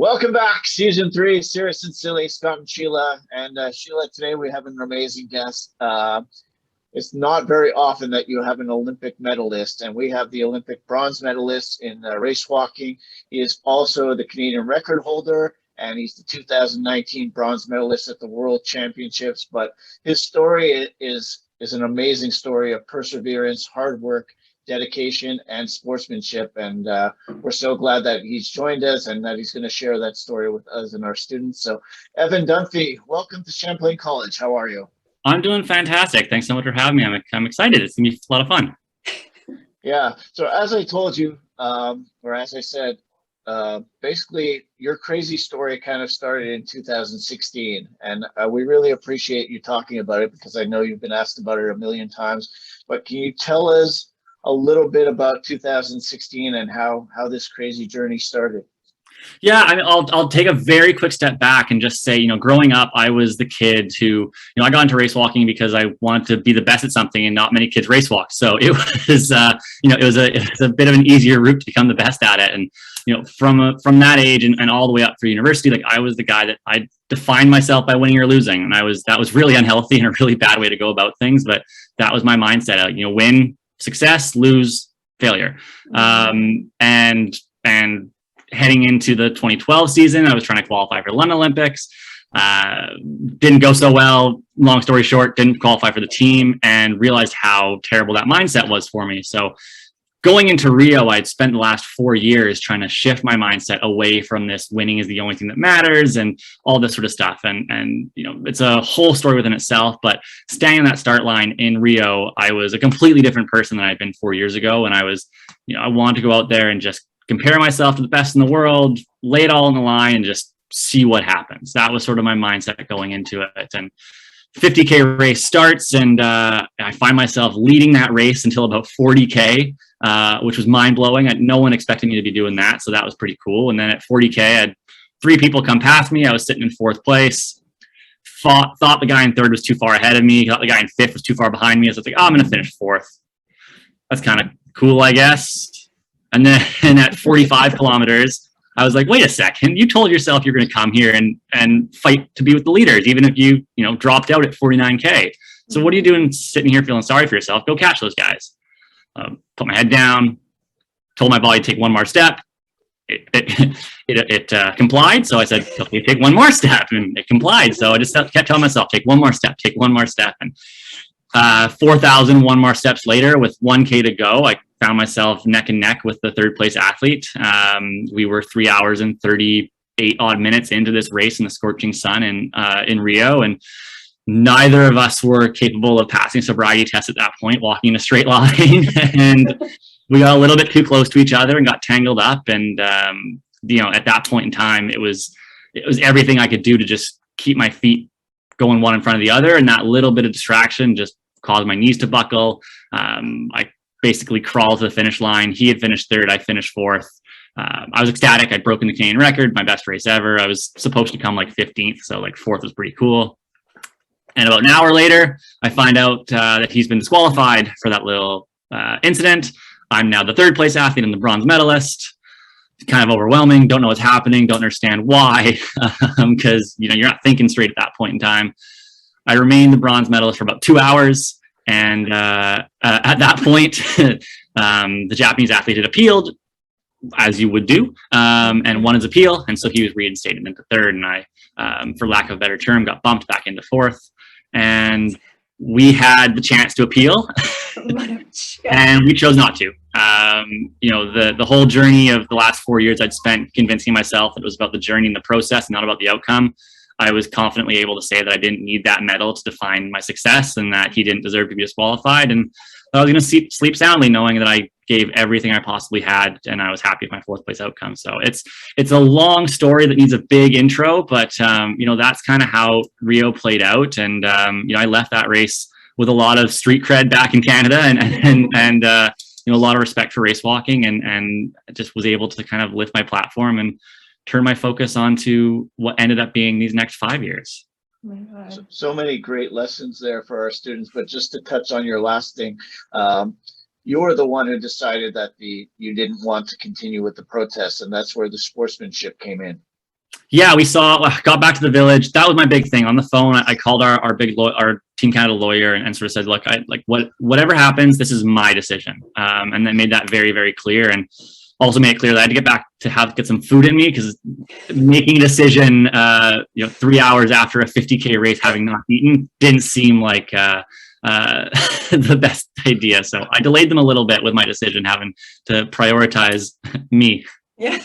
Welcome back, season 3, Serious and Silly, Scott and Sheila. And Sheila, today we have an amazing guest. It's not very often that you have an Olympic medalist, and we have the Olympic bronze medalist in race walking. He is also the Canadian record holder, and he's the 2019 bronze medalist at the World Championships. But his story is an amazing story of perseverance, hard work, dedication, and sportsmanship. And we're so glad that he's joined us and that he's going to share that story with us and our students. So Evan Dunfee, welcome to Champlain College. How are you? I'm doing fantastic. Thanks so much for having me. I'm excited. It's going to be a lot of fun. Yeah. So as I told you, or as I said, basically your crazy story kind of started in 2016. And we really appreciate you talking about it because I know you've been asked about it a million times. But can you tell us a little bit about 2016 and how this crazy journey started? Yeah, I mean, I'll take a very quick step back and just say, growing up, I was the kid who, I got into race walking because I wanted to be the best at something, and not many kids race walk. So it was, it was a bit of an easier route to become the best at it. And from that age and all the way up through university, like I was the guy that I defined myself by winning or losing, and that was really unhealthy and a really bad way to go about things. But that was my mindset: win, success, lose, failure, and heading into the 2012 season, I was trying to qualify for the London Olympics. Didn't go so well. Long story short, didn't qualify for the team and realized how terrible that mindset was for me. So going into Rio, I'd spent the last 4 years trying to shift my mindset away from this winning is the only thing that matters and all this sort of stuff. And it's a whole story within itself, but staying on that start line in Rio, I was a completely different person than I'd been 4 years ago. And I was, I wanted to go out there and just compare myself to the best in the world, lay it all on the line and just see what happens. That was sort of my mindset going into it. And 50K race starts, and I find myself leading that race until about 40K, which was mind-blowing. No one expected me to be doing that, so that was pretty cool. And then at 40K, I had 3 people come past me. I was sitting in 4th place. Thought the guy in 3rd was too far ahead of me. Thought the guy in 5th was too far behind me. So I was like, I'm going to finish 4th. That's kind of cool, I guess. And then at 45 kilometers, I was like, wait a second, you told yourself you're going to come here and fight to be with the leaders, even if you dropped out at 49K. So what are you doing sitting here feeling sorry for yourself? Go catch those guys. Put my head down, told my body to take one more step. It complied. So I said, okay, take one more step, and it complied. So I just kept telling myself, take one more step, take one more step. And 4,000 one more steps later with 1K to go, I found myself neck and neck with the 3rd place athlete. We were 3 hours and 38 odd minutes into this race in the scorching sun in Rio, and neither of us were capable of passing a sobriety test at that point, walking in a straight line. And we got a little bit too close to each other and got tangled up. And at that point in time, it was everything I could do to just keep my feet going one in front of the other, and that little bit of distraction just caused my knees to buckle. I basically crawled to the finish line. He had finished 3rd, I finished 4th. I was ecstatic. I'd broken the Canadian record, my best race ever. I was supposed to come like 15th, so like 4th was pretty cool. And about an hour later, I find out that he's been disqualified for that little incident. I'm now the 3rd place athlete and the bronze medalist. It's kind of overwhelming. Don't know what's happening. Don't understand why, because you're not thinking straight at that point in time. I remained the bronze medalist for about 2 hours. And at that point, the Japanese athlete had appealed, as you would do, and won his appeal. And so he was reinstated into 3rd. And I, for lack of a better term, got bumped back into 4th. And we had the chance to appeal, and we chose not to. The whole journey of the last 4 years I'd spent convincing myself that it was about the journey and the process, not about the outcome. I was confidently able to say that I didn't need that medal to define my success, and that he didn't deserve to be disqualified. And I was going to sleep soundly knowing that I gave everything I possibly had, and I was happy with my 4th place outcome. So it's a long story that needs a big intro, but that's kind of how Rio played out. And I left that race with a lot of street cred back in Canada, and a lot of respect for race walking, and just was able to kind of lift my platform and turn my focus onto what ended up being these next 5 years. Oh my God. So many great lessons there for our students, but just to touch on your last thing, you're the one who decided that you didn't want to continue with the protests, and that's where the sportsmanship came in. Yeah, got back to the village. That was my big thing on the phone. I called our Team Canada lawyer and sort of said, look, whatever happens, this is my decision. And then made that very, very clear, and also made it clear that I had to get back to get some food in me, because making a decision, 3 hours after a 50K race, having not eaten, didn't seem like the best idea. So I delayed them a little bit with my decision, having to prioritize me. Yeah.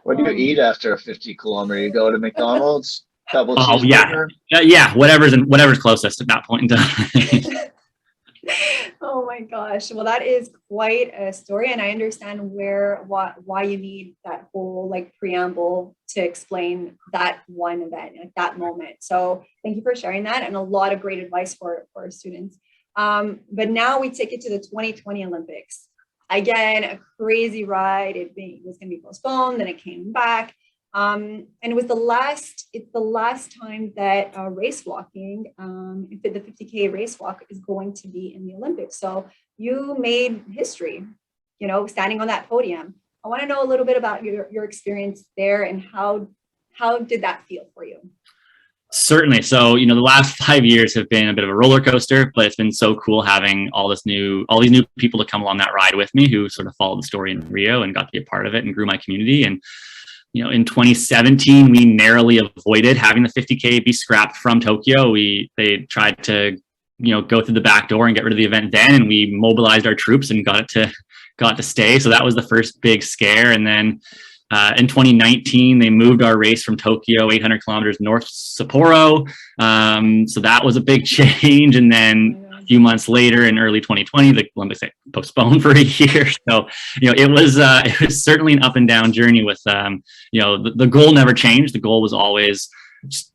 What do you eat after a 50-kilometer? You go to McDonald's, double cheeseburger? Yeah, whatever's closest at that point in time. Oh my gosh. Well, that is quite a story. And I understand why you need that whole like preamble to explain that one event, like that moment. So thank you for sharing that, and a lot of great advice for our students. But now we take it to the 2020 Olympics. Again, a crazy ride. It was going to be postponed, then it came back. And it was the last time that race walking, the 50K race walk, is going to be in the Olympics. So you made history, standing on that podium. I want to know a little bit about your experience there, and how did that feel for you? Certainly. So, the last 5 years have been a bit of a roller coaster, but it's been so cool having all these new people to come along that ride with me, who sort of followed the story in Rio and got to be a part of it and grew my community. And, in 2017, we narrowly avoided having the 50K be scrapped from Tokyo. They tried to, go through the back door and get rid of the event then, and we mobilized our troops and got to stay. So that was the first big scare. And then in 2019, they moved our race from Tokyo 800 kilometers north to Sapporo. So that was a big change. And then a few months later, in early 2020, the Olympics postponed for a year. So, it was certainly an up and down journey with, the goal never changed. The goal was always just,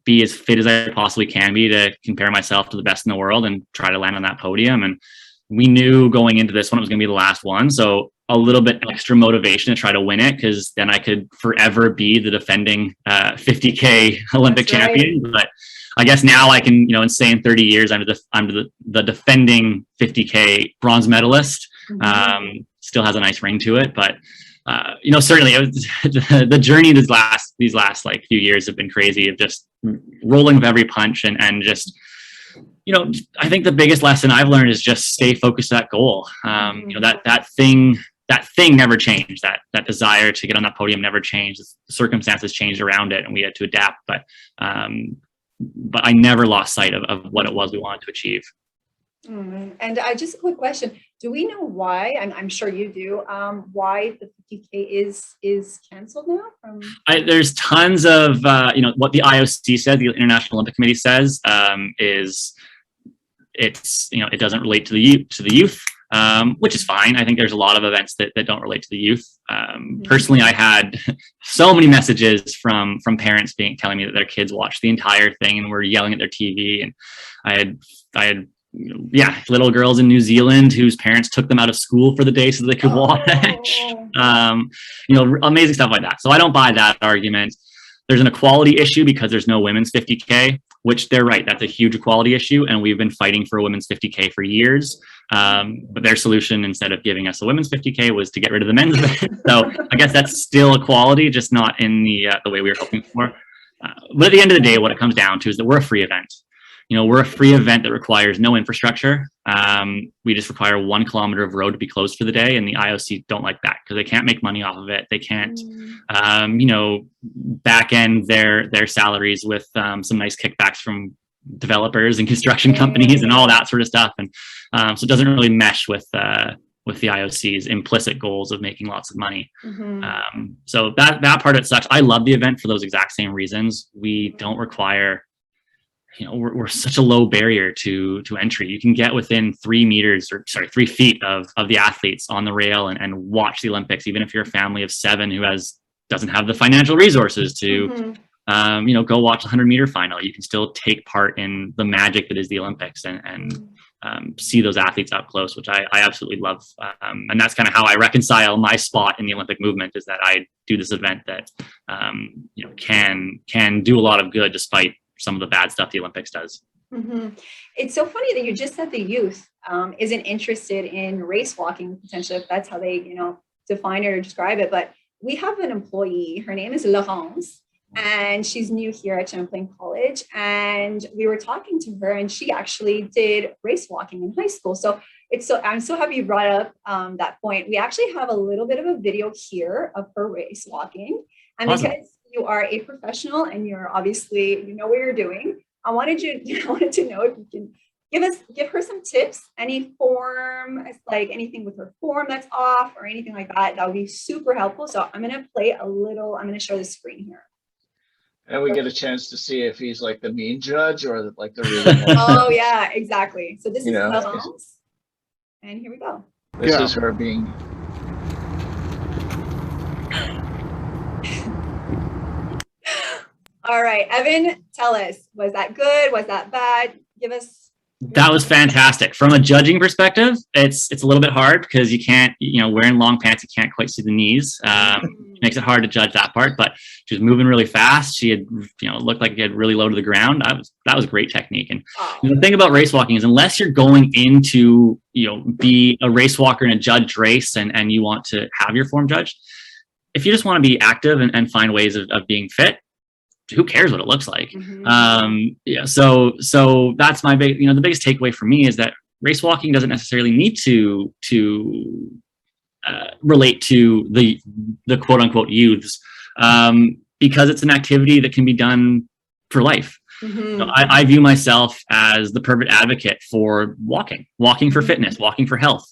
be as fit as I possibly can be to compare myself to the best in the world and try to land on that podium. And we knew going into this one, it was going to be the last one. So a little bit extra motivation to try to win it, because then I could forever be the defending 50K Olympic champion. But I guess now I can, say in 30 years, I'm the defending 50K bronze medalist. Mm-hmm. Still has a nice ring to it, but certainly it was, the journey these last like few years have been crazy, of just rolling with every punch and just, I think the biggest lesson I've learned is just stay focused on that goal. That thing never changed. That desire to get on that podium never changed. The circumstances changed around it, and we had to adapt. But I never lost sight of what it was we wanted to achieve. And just a quick question: do we know why? I'm sure you do. Why the 50K is canceled now? There's tons of what the IOC said. The International Olympic Committee says is it doesn't relate to the youth. Which is fine. I think there's a lot of events that don't relate to the youth. Personally, I had so many messages from parents telling me that their kids watched the entire thing and were yelling at their TV. And I had little girls in New Zealand whose parents took them out of school for the day so they could watch. Amazing stuff like that. So I don't buy that argument. There's an equality issue because there's no women's 50K, which they're right. That's a huge equality issue. And we've been fighting for a women's 50K for years. But their solution, instead of giving us a women's 50K, was to get rid of the men's event. So I guess that's still equality, just not in the way we were hoping for. But at the end of the day, what it comes down to is that we're a free event. We're a free event that requires no infrastructure. We just require 1 kilometer of road to be closed for the day. And the IOC don't like that because they can't make money off of it. They can't, back end their salaries with some nice kickbacks from developers and construction companies and all that sort of stuff. And so it doesn't really mesh with the IOC's implicit goals of making lots of money. So that part of it sucks. I love the event for those exact same reasons. We don't require, we're such a low barrier to entry. You can get within 3 feet of the athletes on the rail and watch the Olympics, even if you're a family of 7 who doesn't have the financial resources to go watch a 100-meter final. You can still take part in the magic that is the Olympics and see those athletes up close, which I absolutely love. And that's kind of how I reconcile my spot in the Olympic movement, is that I do this event that can do a lot of good despite some of the bad stuff the Olympics does. It's so funny that you just said the youth isn't interested in race walking, potentially, if that's how they define it or describe it. But we have an employee, her name is Laurence, and she's new here at Champlain College. And we were talking to her, and she actually did race walking in high school. So I'm so happy you brought up that point. We actually have a little bit of a video here of her race walking. And Awesome. because you are a professional and you're obviously, you know what you're doing, I wanted to know if you can give her some tips, any form, like anything with her form that's off or anything like that. That would be super helpful. So I'm going to play a little, I'm going to show the screen here. And we get a chance to see if he's like the mean judge or like the really. Oh yeah, exactly. So this is know, Laurence. And here we go. This is her being. All right, Evan, tell us, was that good? Was that bad? Give us. That was fantastic. From a judging perspective, it's a little bit hard because you can't, wearing long pants, you can't quite see the knees. Makes it hard to judge that part, but she was moving really fast. She had, looked like it had really low to the ground. That was great technique. And the thing about race walking is unless you're going into, be a race walker in a judged race and you want to have your form judged, if you just want to be active and find ways of being fit, who cares what it looks like? So that's my big, the biggest takeaway for me is that race walking doesn't necessarily need to relate to the quote unquote youths, because it's an activity that can be done for life. So I view myself as the perfect advocate for walking for fitness, walking for health.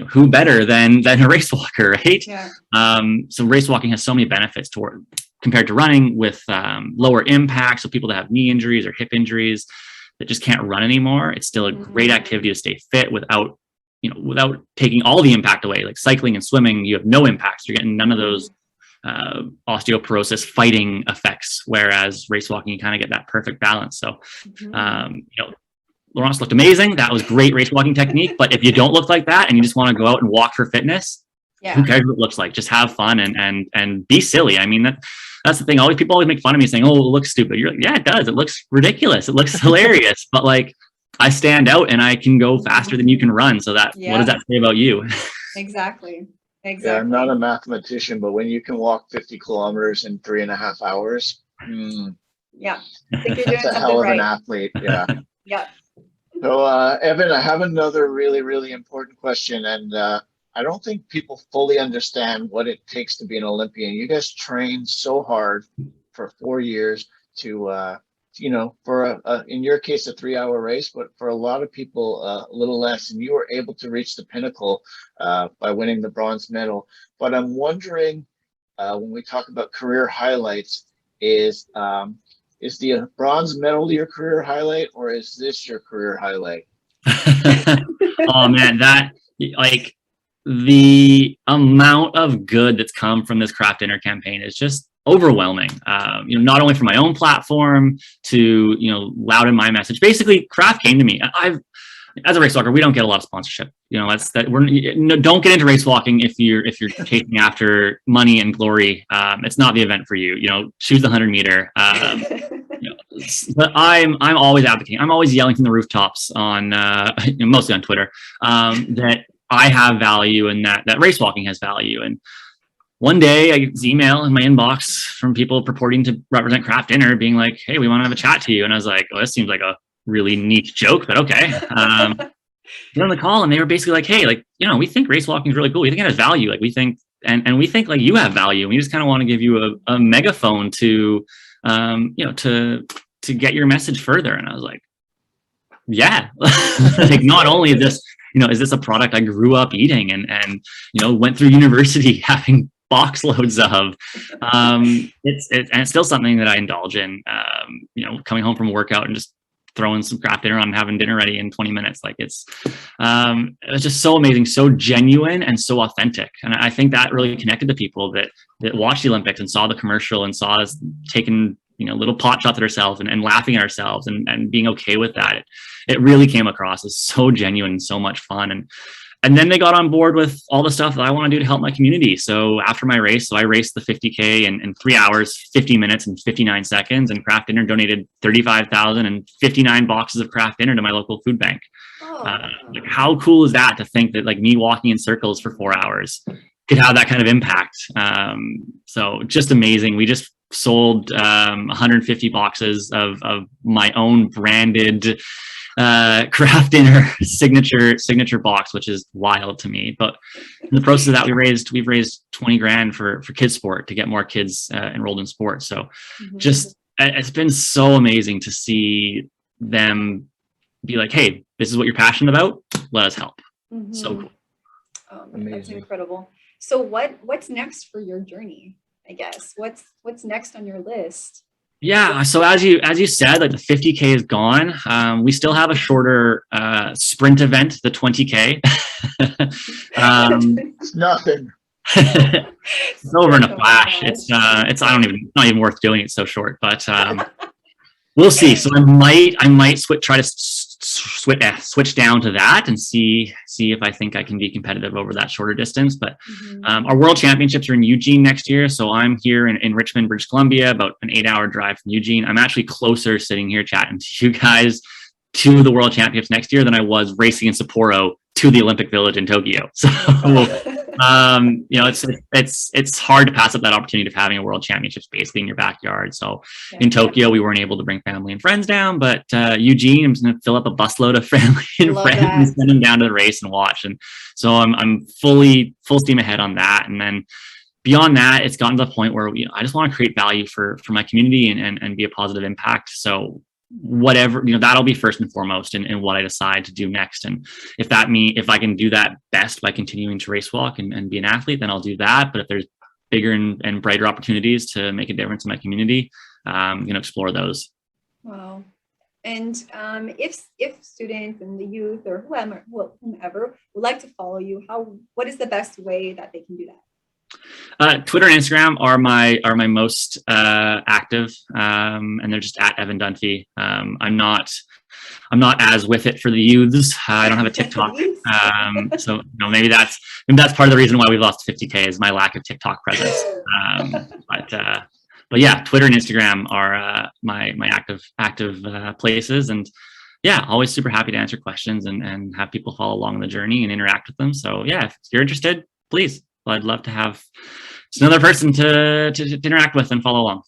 Who better than a race walker, right? Yeah. So race walking has so many benefits compared to running, with lower impact. So people that have knee injuries or hip injuries that just can't run anymore, it's still a great activity to stay fit without taking all the impact away. Like cycling and swimming, you have no impact. So you're getting none of those osteoporosis fighting effects. Whereas race walking, you kind of get that perfect balance. So, Laurence looked amazing. That was great race walking technique. But if you don't look like that and you just want to go out and walk for fitness, who cares what it looks like? Just have fun and be silly. I mean, that's the thing. People always make fun of me saying, "Oh, it looks stupid." You're like, yeah, it does. It looks ridiculous. It looks hilarious. But like, I stand out and I can go faster than you can run. So what does that say about you? Exactly. Yeah, I'm not a mathematician, but when you can walk 50 kilometers in 3.5 hours, yeah, I think you're doing that's a hell of an athlete. Yeah. Yeah. So, Evan, I have another really, really important question, and I don't think people fully understand what it takes to be an Olympian. You guys trained so hard for 4 years to, for in your case, a 3-hour race, but for a lot of people, a little less, and you were able to reach the pinnacle by winning the bronze medal. But I'm wondering, when we talk about career highlights, is the bronze medal your career highlight, or is this your career highlight? Oh man, the amount of good that's come from this craft dinner campaign is just overwhelming. Not only for my own platform to, louden my message. Basically, craft came to me. As a race walker, we don't get a lot of sponsorship. Don't get into race walking if you're chasing after money and glory. It's not the event for you. Choose the 100-meter. But I'm always advocating. I'm always yelling from the rooftops on mostly on Twitter that I have value and that race walking has value. And one day I get this email in my inbox from people purporting to represent Craft Dinner being like, "Hey, we want to have a chat to you." And I was like, "Oh, this seems like a really neat joke, but okay." Get on the call and they were basically like, "Hey, we think race walking is really cool. We think it has value. Like we think, and we think like you have value. We just kind of want to give you a megaphone to get your message further." And I was like, yeah, like not only is this a product I grew up eating and went through university having box loads of, it's still something that I indulge in, coming home from a workout and just throwing some craft dinner on, having dinner ready in 20 minutes. Like it's just so amazing, so genuine and so authentic. And I think that really connected to people that watched the Olympics and saw the commercial and saw us taking, little pot shots at ourselves and laughing at ourselves and being okay with that. It really came across as so genuine and so much fun. And then they got on board with all the stuff that I want to do to help my community. So after my race, I raced the 50K in 3 hours, 50 minutes and 59 seconds, and Craft Dinner donated 35,000 and 59 boxes of Craft Dinner to my local food bank. How cool is that to think that like me walking in circles for 4 hours could have that kind of impact. So just amazing. We just sold 150 boxes of my own branded craft dinner signature box, which is wild to me. But in the process of that, we've raised 20 grand for kids sport to get more kids enrolled in sports. So just, it's been so amazing to see them be like, hey, this is what you're passionate about, let us help. So cool. Oh, that's incredible. So what's next for your journey, I guess? What's next on your list? Yeah, so as you said, like the 50K is gone. We still have a shorter sprint event, the 20K. It's nothing. It's over in a flash. It's not even worth doing. It's so short, but we'll see. So I might try to switch down to that and see if I think I can be competitive over that shorter distance. But our world championships are in Eugene next year. So I'm here in Richmond, British Columbia, about an 8-hour drive from Eugene. I'm actually closer sitting here chatting to you guys to the world championships next year than I was racing in Sapporo to the Olympic Village in Tokyo. So it's hard to pass up that opportunity of having a world championships basically in your backyard. So in Tokyo, we weren't able to bring family and friends down, but Eugene, I'm just going to fill up a busload of family and friends and send them down to the race and watch. And so I'm full steam ahead on that. And then beyond that, it's gotten to the point where I just want to create value for my community and be a positive impact. So whatever, that'll be first and foremost in what I decide to do next. And if I can do that best by continuing to race walk and be an athlete, then I'll do that. But if there's bigger and brighter opportunities to make a difference in my community, I'm going to explore those. Wow. And if students and the youth or whomever would like to follow you, what is the best way that they can do that? Twitter and Instagram are my most active, and they're just at Evan Dunfee. I'm not as with it for the youths. I don't have a TikTok, so maybe that's part of the reason why we've lost 50K is my lack of TikTok presence. But yeah, Twitter and Instagram are my active places, and yeah, always super happy to answer questions and have people follow along the journey and interact with them. So yeah, if you're interested, please. I'd love to have just another person to interact with and follow along.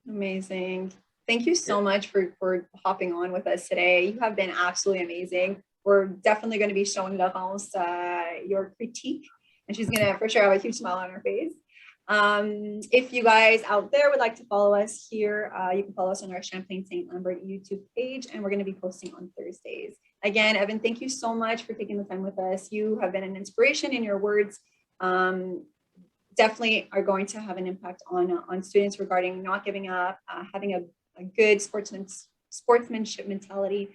Amazing. Thank you so much for hopping on with us today. You have been absolutely amazing. We're definitely going to be showing Laurence your critique, and she's going to for sure have a huge smile on her face. If you guys out there would like to follow us here, you can follow us on our Champlain Saint-Lambert YouTube page, and we're going to be posting on Thursdays. Again, Evan, thank you so much for taking the time with us. You have been an inspiration in your words. Definitely are going to have an impact on students regarding not giving up, having a good sportsmanship mentality,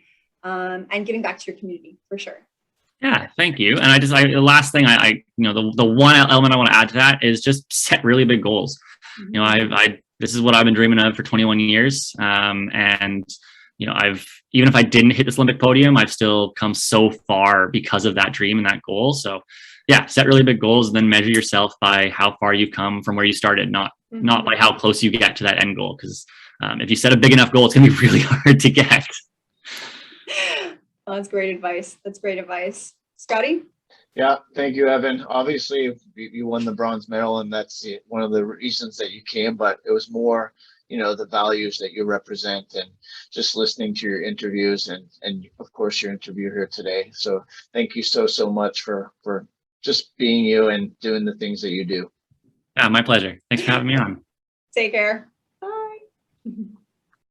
and giving back to your community for sure. Yeah, thank you. And the last thing the one element I want to add to that is just set really big goals. This is what I've been dreaming of for 21 years. And even if I didn't hit this Olympic podium, I've still come so far because of that dream and that goal. So yeah, set really big goals and then measure yourself by how far you've come from where you started, not by how close you get to that end goal. Because if you set a big enough goal, it's going to be really hard to get. Oh, that's great advice. Scotty? Yeah, thank you, Evan. Obviously, you won the bronze medal, and that's one of the reasons that you came, but it was more, the values that you represent and just listening to your interviews and of course, your interview here today. So thank you so much for just being you and doing the things that you do. Yeah, my pleasure. Thanks for having me on. Take care. Bye.